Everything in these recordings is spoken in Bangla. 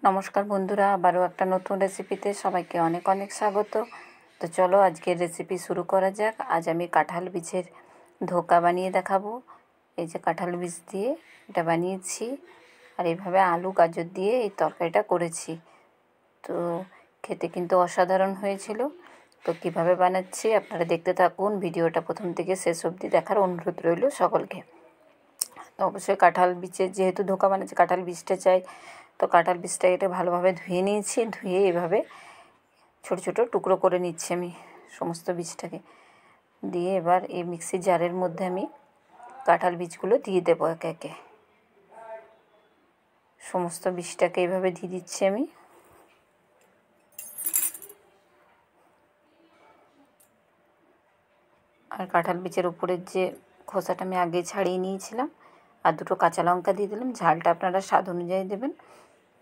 নমস্কার বন্ধুরা, আবারও একটা নতুন রেসিপিতে সবাইকে অনেক অনেক স্বাগত। তো চলো আজকের রেসিপি শুরু করা যাক। আজ আমি কাঁঠাল বীজের ধোকা বানিয়ে দেখাবো। এই যে কাঁঠাল বীজ দিয়ে এটা বানিয়েছি, আর এইভাবে আলু গাজর দিয়ে এই তরকারিটা করেছি। তো খেতে কিন্তু অসাধারণ হয়েছিল। তো কিভাবে বানাচ্ছি আপনারা দেখতে থাকুন। ভিডিওটা প্রথম থেকে শেষ অবধি দেখার অনুরোধ রইল সকলকে। তো অবশ্যই কাঁঠাল বীজের যেহেতু ধোকা বানাচ্ছি, কাঁঠাল বীজটা চাই। তো কাঁঠাল বীজটা এটা ভালোভাবে ধুয়ে নিয়েছি, ধুয়ে এভাবে ছোট ছোট টুকরো করে নিচ্ছি আমি সমস্ত বীজটাকে। দিয়ে এবার এই মিক্সির জারের মধ্যে আমি কাঁঠাল বীজগুলো দিয়ে দেবো একে একে। সমস্ত বীজটাকে এইভাবে দিয়ে দিচ্ছি আমি। আর কাঁঠাল বীজের উপরের যে খোসাটা আমি আগে ছাড়িয়ে নিয়েছিলাম, আর দুটো কাঁচা লঙ্কা দিয়ে দিলাম। ঝালটা আপনারা স্বাদ অনুযায়ী দেবেন,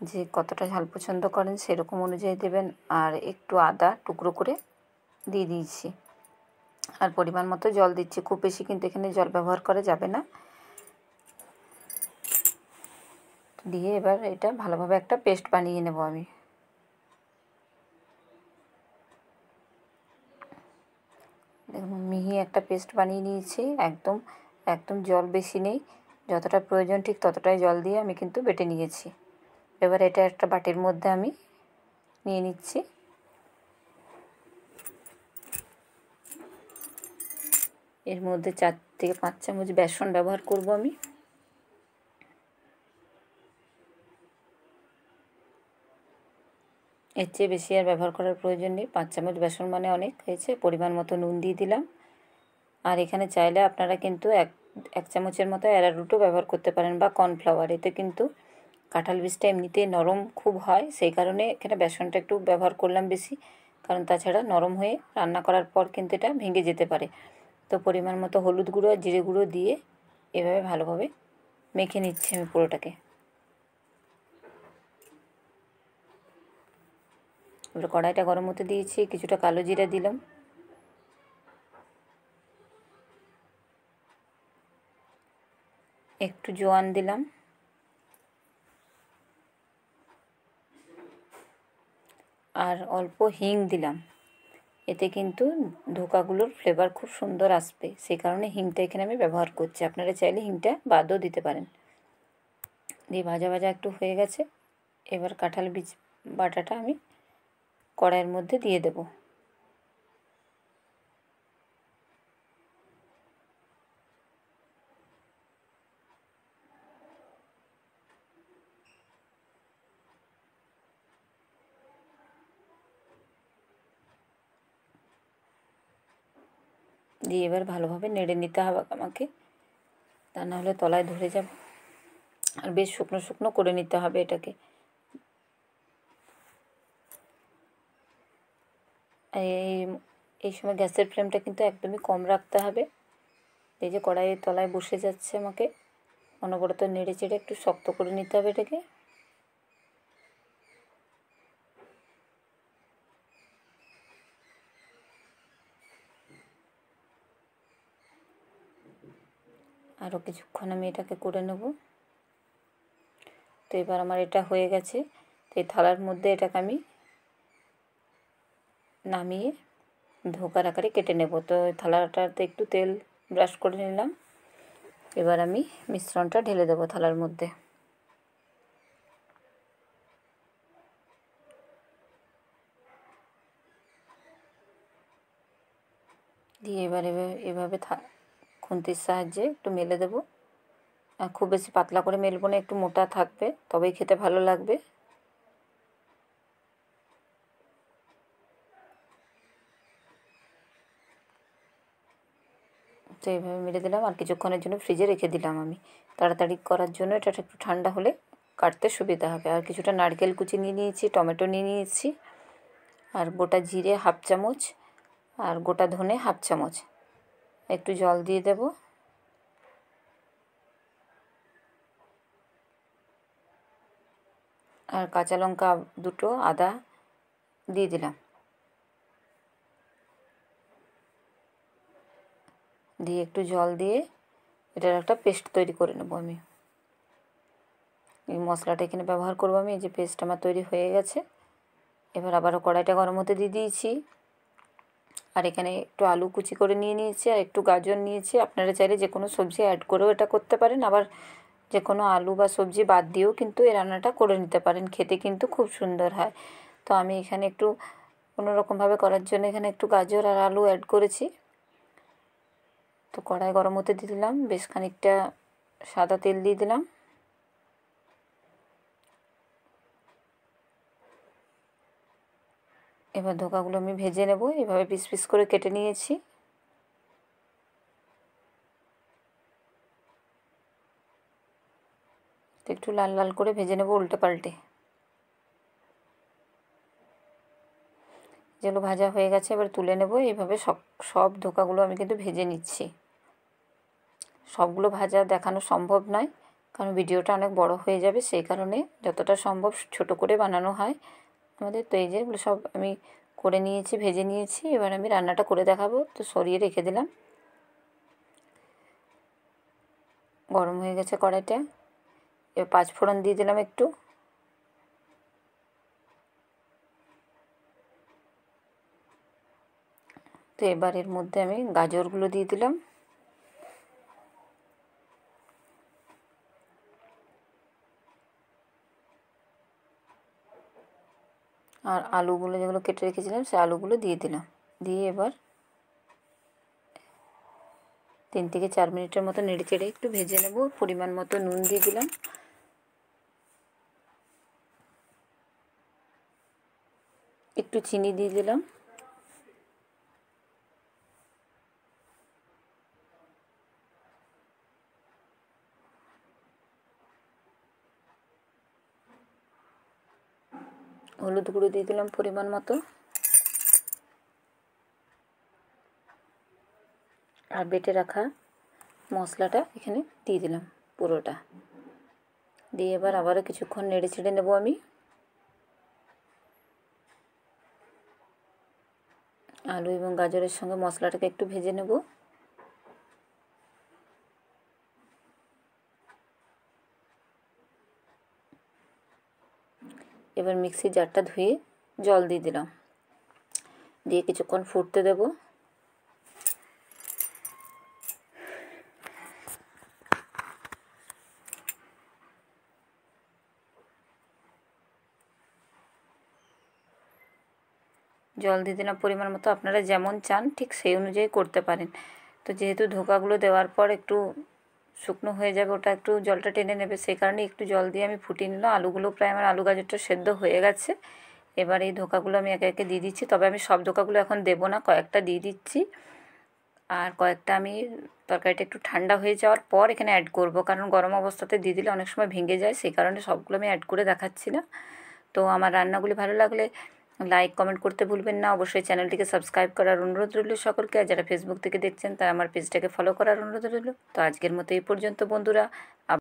যে কতটা ঝাল পছন্দ করেন সেরকম অনুযায়ী দেবেন। আর একটু আদা টুকরো করে দিয়ে দিয়েছি, আর পরিমাণ মতো জল দিচ্ছি। খুব বেশি কিন্তু এখানে জল ব্যবহার করা যাবে না। দিয়ে এবার এটা ভালোভাবে একটা পেস্ট বানিয়ে নেব আমি। দেখুন মিহি একটা পেস্ট বানিয়ে নিয়েছি। একদম একদম জল বেশি নেই, যতটা প্রয়োজন ঠিক ততটাই জল দিয়ে আমি কিন্তু বেটে নিয়েছি। এবার এটা একটা বাটির মধ্যে আমি নিয়ে নিচ্ছি। এর মধ্যে 4 থেকে 5 চামচ বেসন ব্যবহার করব আমি। এর চেয়ে বেশি আর ব্যবহার করার প্রয়োজন নেই। 5 চামচ বেসন মানে অনেক হয়েছে। পরিমাণ মতো নুন দিয়ে দিলাম। আর এখানে চাইলে আপনারা কিন্তু এক চামচের মতো অ্যারারুটও ব্যবহার করতে পারেন, বা কর্নফ্লাওয়ার। এতে কিন্তু কাঁঠাল বীজটা এমনিতেই নরম খুব হয়, সেই কারণে এখানে বেসনটা একটু ব্যবহার করলাম বেশি। কারণ তাছাড়া নরম হয়ে রান্না করার পর কিন্তু এটা ভেঙে যেতে পারে। তো পরিমাণ মতো হলুদ গুঁড়ো আর জিরে গুঁড়ো দিয়ে এভাবে ভালোভাবে মেখে নিচ্ছি আমি পুরোটাকে। এবার কড়াইটা গরম হতে দিয়েছি, কিছুটা কালো জিরা দিলাম, একটু জোয়ান দিলাম, আর অল্প হিং দিলাম। এতে কিন্তু ধোকাগুলোর ফ্লেভার খুব সুন্দর আসবে, সেই কারণে হিংটা এখানে আমি ব্যবহার করছি। আপনারা চাইলে হিংটা বাদও দিতে পারেন। দিয়ে ভাজা ভাজা একটু হয়ে গেছে। এবার কাঁঠাল বীজ বাটাটা আমি কড়াইয়ের মধ্যে দিয়ে দেব। দিয়ে এবার ভালোভাবে নেড়ে নিতে হবে আমাকে, তা না হলে তলায় ধরে যাবে। আর বেশ শুকনো শুকনো করে নিতে হবে এটাকে। এই এই সময় গ্যাসের ফ্লেমটা কিন্তু একদমই কম রাখতে হবে। এই যে কড়াইয়ের তলায় বসে যাচ্ছে, আমাকে অনবরত নেড়ে চেড়ে একটু শক্ত করে নিতে হবে এটাকে। আরও কিছুক্ষণ আমি এটাকে করে নেব। তো এবার আমার এটা হয়ে গেছে। তো এই থালার মধ্যে এটাকে আমি নামিয়ে ধোকার আকারে কেটে নেব। তো থালাটাতে একটু তেল ব্রাশ করে নিলাম। এবার আমি মিশ্রণটা ঢেলে দেবো থালার মধ্যে। দিয়ে এবার এভাবে খুন্তির সাহায্যে একটু মেলে দেবো। খুব বেশি পাতলা করে মেলবো না, একটু মোটা থাকবে, তবেই খেতে ভালো লাগবে। তো এইভাবে মেলে দিলাম, আর কিছুক্ষণের জন্য ফ্রিজে রেখে দিলাম আমি। তাড়াতাড়ি করার জন্য এটা একটু ঠান্ডা হলে কাটতে সুবিধা হবে। আর কিছুটা নারকেল কুচি নিয়ে নিয়েছি, টমেটো নিয়ে নিয়েছি, আর গোটা জিরে 1/2 চামচ, আর গোটা ধনে 1/2 চামচ। একটু জল দিয়ে দেব। আর কাঁচা লঙ্কা দুটো, আদা দিয়ে দিলাম। দিয়ে একটু জল দিয়ে এটার একটা পেস্ট তৈরি করে নেব আমি। এই মশলাটা এখানে ব্যবহার করবো আমি। এই যে পেস্ট আমার তৈরি হয়ে গেছে। এবার আবারও কড়াইটা গরম হতে দিয়ে দিয়েছি। আর এখানে একটু আলু কুচি করে নিয়ে নিয়েছি আর একটু গাজর নিয়েছি। আপনারা চাইলে যে কোনো সবজি অ্যাড করেও এটা করতে পারেন, আবার যে কোনো আলু বা সবজি বাদ দিয়েও কিন্তু এই রান্নাটা করে নিতে পারেন, খেতে কিন্তু খুব সুন্দর হয়। তো আমি এখানে একটু অন্যরকমভাবে করার জন্য এখানে একটু গাজর আর আলু অ্যাড করেছি। তো কড়াই গরম হতে দিয়ে দিলাম, বেশ খানিকটা সাদা তেল দিয়ে দিলাম। এবার ধোকাগুলো আমি ভেজে নেব। এভাবে পিস পিস করে কেটে নিয়েছি। তো একটু লাল লাল করে ভেজে নেব উল্টে পাল্টে। যেগুলো ভাজা হয়ে গেছে এবার তুলে নেব। এইভাবে সব ধোকাগুলো আমি কিন্তু ভেজে নিচ্ছি। সবগুলো ভাজা দেখানো সম্ভব নয়, কারণ ভিডিওটা অনেক বড় হয়ে যাবে, সেই কারণে যতটা সম্ভব ছোট করে বানানো হয় আমাদের। তো এই যেগুলো সব আমি করে নিয়েছি, ভেজে নিয়েছি। এবার আমি রান্নাটা করে দেখাবো। তো সরিয়ে রেখে দিলাম। গরম হয়ে গেছে কড়াইটা। এবার 5 ফোড়ন দিয়ে দিলাম একটু। তো এবার এর মধ্যে আমি গাজরগুলো দিয়ে দিলাম। আর আলুগুলো যেগুলো কেটে রেখেছিলাম সেই আলুগুলো দিয়ে দিলাম। দিয়ে এবার 3 থেকে 4 মিনিটের মতো নেড়ে চেড়ে একটু ভেজে নেব। পরিমাণ মতো নুন দিয়ে দিলাম। একটু চিনি দিয়ে দিলাম। হলুদ গুঁড়ো দিয়ে দিলাম পরিমাণ মতো। আর বেটে রাখা মশলাটা এখানে দিয়ে দিলাম পুরোটা। দিয়ে এবার আবারও কিছুক্ষণ নেড়ে চেড়ে নেব আমি। আলু এবং গাজরের সঙ্গে মশলাটাকে একটু ভেজে নেব। এবার মিক্সির জারটা ধুয়ে জল দিয়ে দিলাম। দিয়ে কিছুক্ষণ ফুটতে দেব। জল দিয়ে দিলাম পরিমাণ মতো। আপনারা যেমন চান ঠিক সেই অনুযায়ী করতে পারেন। তো যেহেতু ধোকাগুলো দেওয়ার পর একটু শুকনো হয়ে যাবে, ওটা একটু জলটা টেনে নেবে, সেই কারণে একটু জল দিয়ে আমি ফুটিয়ে নিলাম। আলুগুলো প্রায় আমার আলু গাজরটা সেদ্ধ হয়ে গেছে। এবার এই ধোকাগুলো আমি একে একে দিয়ে দিচ্ছি। তবে আমি সব ধোকাগুলো এখন দেবো না, কয়েকটা দিয়ে দিচ্ছি। আর কয়েকটা আমি তরকারিটা একটু ঠান্ডা হয়ে যাওয়ার পর এখানে অ্যাড করব, কারণ গরম অবস্থাতে দিয়ে দিলে অনেক সময় ভেঙে যায়, সেই কারণে সবগুলো আমি অ্যাড করে দেখাচ্ছি না। তো আমার রান্নাগুলি ভালো লাগলে লাইক কমেন্ট করতে ভুলবেন না। অবশ্যই চ্যানেলটিকে সাবস্ক্রাইব করার অনুরোধ রইল সকলকে। আর যারা ফেসবুক থেকে দেখছেন তারা আমার পেজটাকে ফলো করার অনুরোধ রইল। তো আজকের মতো এই পর্যন্ত বন্ধুরা।